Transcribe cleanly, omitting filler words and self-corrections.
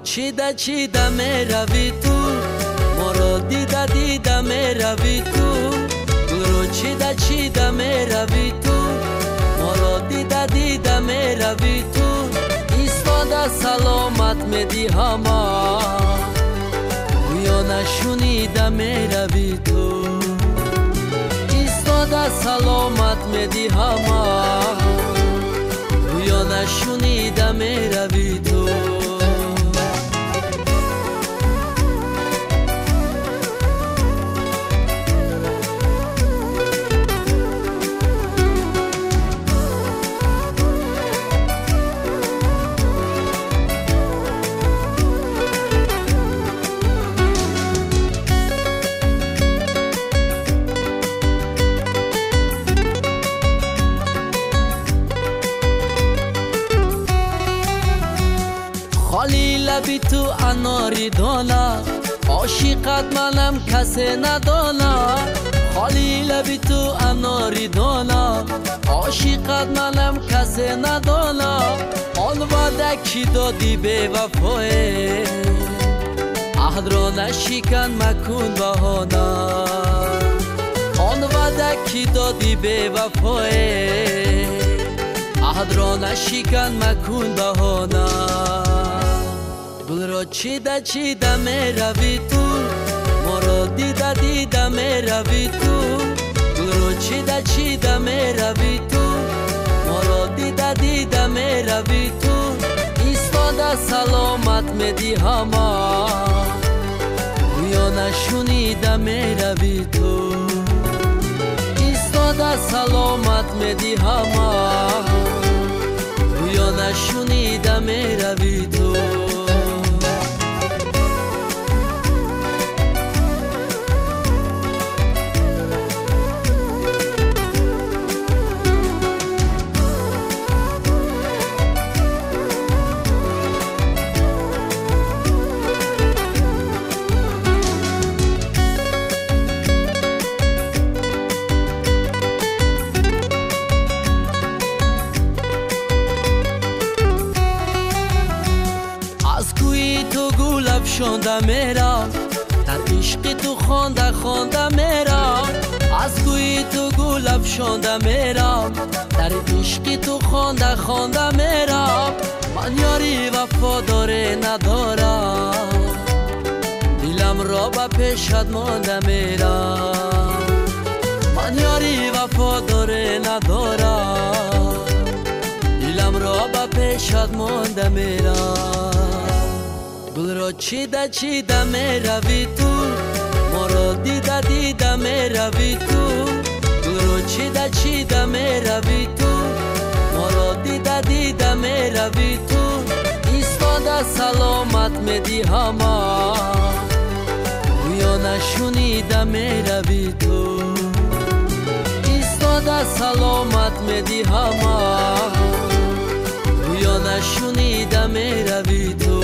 چیده چیده می روی تو، ما را دیده دیده می روی تو. گل رو چیده چیده می روی تو، ما را دیده دیده می روی تو. ایستاده سلامت می دی هما، گویا نشونیده می روی تو. ایستاده سلامت می دی هما، گویا نشونیده می روی تو. خالی لبی تو اناری دانا، عاشقت منم کسی ندانا. خالی لبی تو اناری دانا، عاشقت منم کسی ندانا. آن وعده کی دادی به وفای، عهد را نشکن مکن بهانه. آن وعده کی دادی به وفای، عهد را نشکن مکن بهانه. گل را چیده چیده می روی تو، ما را دیده دیده می روی تو. گل را چیده چیده می روی تو، ما را دیده دیده می روی تو. ایستاده سلامت می دی هما، گویا نشونیده می روی تو. ایستاده سلامت می دی هما، گویا نشونیده می روی تو. تو گل افشانده میرم، در عشق تو خوانده خوانده میرم. از گوی تو گل افشانده میرم، در عشق تو خوانده خوانده میرم. من یاری وفاداری ندارم، دلم را به پیشت مانده میرم. من یاری وفاداری ندارم، دلم را به پیشت مانده میرم. گل را چیده چیده می روی تو، ما را دیده دیده می روی تو. گل را چیده چیده می روی تو، ما را دیده دیده می روی تو. ایستاده سلامت می دی هما، گویا نشونیده می روی تو. ایستاده سلامت می دی هما، گویا نشونیده می روی تو.